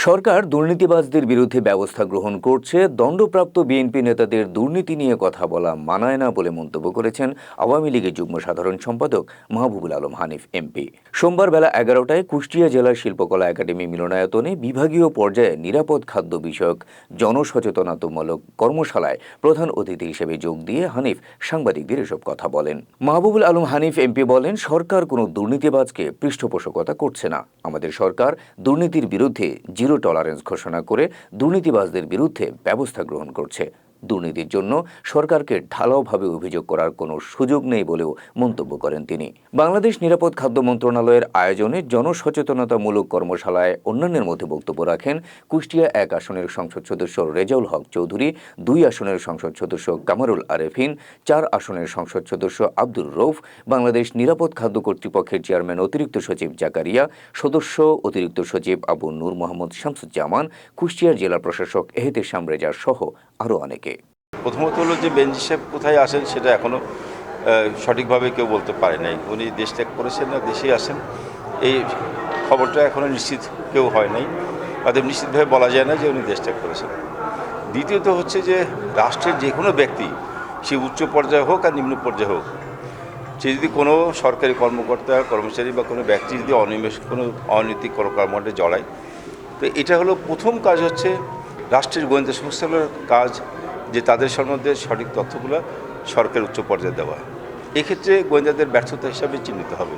সরকার দুর্নীতিবাজদের বিরুদ্ধে ব্যবস্থা গ্রহণ করছে, দণ্ডপ্রাপ্ত বিএনপি নেতাদের দুর্নীতি নিয়ে কথা বলা মানায় না বলে মন্তব্য করেছেন আওয়ামী লীগের যুগ্ম সাধারণ সম্পাদক মাহবুবুল আলম হানিফ এমপি। সোমবার বেলা 11টায় কুষ্টিয়া জেলা শিল্পকলা একাডেমি মিলনায়তনে বিভাগীয় পর্যায়ে নিরাপদ খাদ্য বিষয়ক জনসচেতনতামূলক কর্মশালায় প্রধান অতিথি হিসেবে যোগ দিয়ে হানিফ সাংবাদিকদের এসব কথা বলেন। মাহবুবুল আলম হানিফ এমপি বলেন, সরকার কোনো দুর্নীতিবাজকে পৃষ্ঠপোষকতা করছে না। আমাদের সরকার দুর্নীতির বিরুদ্ধে জিরো টলারেন্স ঘোষণা করে দুর্নীতিবাজদের বিরুদ্ধে ব্যবস্থা গ্রহণ করছে। দুর্নীতির জন্য সরকারকে ঢালাওভাবে অভিযোগ করার কোনো সুযোগ নেই বলেও মন্তব্য করেন তিনি। বাংলাদেশ নিরাপদ খাদ্য মন্ত্রণালয়ের আয়োজনে জনসচেতনতামূলক কর্মশালায় অন্যান্যের মধ্যে বক্তব্য রাখেন কুষ্টিয়া 1 আসনের সংসদ সদস্য রেজাউল হক চৌধুরী, 2 আসনের সংসদ সদস্য কামারুল আরেফিন, 4 আসনের সংসদ সদস্য আব্দুর রৌফ, বাংলাদেশ নিরাপদ খাদ্য কর্তৃপক্ষের চেয়ারম্যান অতিরিক্ত সচিব জাকারিয়া, সদস্য অতিরিক্ত সচিব আবু নূর মোহাম্মদ শামসুজ্জামান, কুষ্টিয়ার জেলা প্রশাসক এহতেশাম রেজা সহ আরও অনেকে। প্রথমত হলো যে বেনজি সাহেব কোথায় আসেন সেটা এখনও সঠিকভাবে কেউ বলতে পারে নাই। উনি দেশ ত্যাগ করেছেন না দেশেই আসেন, এই খবরটা এখনও নিশ্চিত কেউ হয় নাই। তাদের নিশ্চিতভাবে বলা যায় না যে উনি দেশ ত্যাগ করেছেন। দ্বিতীয়ত হচ্ছে যে রাষ্ট্রের যে কোনো ব্যক্তি, সে উচ্চ পর্যায়ে হোক আর নিম্ন পর্যায়ে হোক, সে যদি কোনো সরকারি কর্মকর্তা কর্মচারী বা কোনো ব্যক্তি যদি কোনো অনৈতিক কর্মকাণ্ডে জড়ায়, তো এটা হলো প্রথম কাজ হচ্ছে রাষ্ট্রের গোয়েন্দা সংস্থাগুলোর কাজ যে তাদের সম্বন্ধে সঠিক তথ্যগুলো সরকারের উচ্চ পর্যায়ে দেওয়া। এক্ষেত্রে গোয়েন্দাদের ব্যর্থতা হিসাবে চিহ্নিত হবে।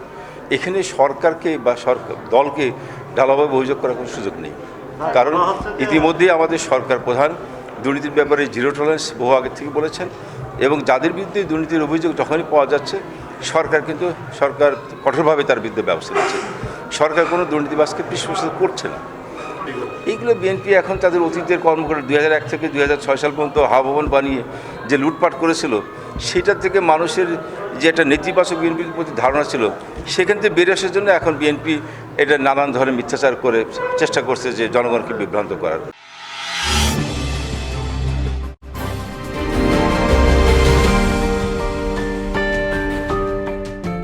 এখানে সরকারকে বা সরকার দলকে ঢালাওভাবে অভিযোগ করার কোনো সুযোগ নেই, কারণ ইতিমধ্যেই আমাদের সরকার প্রধান দুর্নীতির ব্যাপারে জিরো টলারেন্স বহু আগে থেকে বলেছেন, এবং যাদের বিরুদ্ধে দুর্নীতির অভিযোগ যখনই পাওয়া যাচ্ছে সরকার কঠোরভাবে তার বিরুদ্ধে ব্যবস্থা নিচ্ছে। সরকার কোনো দুর্নীতিবাজকে পৃষ্ঠপোষকতা করছে না। এইগুলো বিএনপি এখন তাদের অতীতের কর্মকাণ্ড 2001 থেকে 2006 সাল পর্যন্ত হাভবন বানিয়ে যে লুটপাট করেছিল, সেটার থেকে মানুষের যে একটা নেতিবাচক বিএনপির প্রতি ধারণা ছিল, সেখান থেকে বেরিয়ে আসার জন্য এখন বিএনপি এটা নানান ধরনের মিথ্যাচার করে চেষ্টা করছে যে জনগণকে বিভ্রান্ত করার।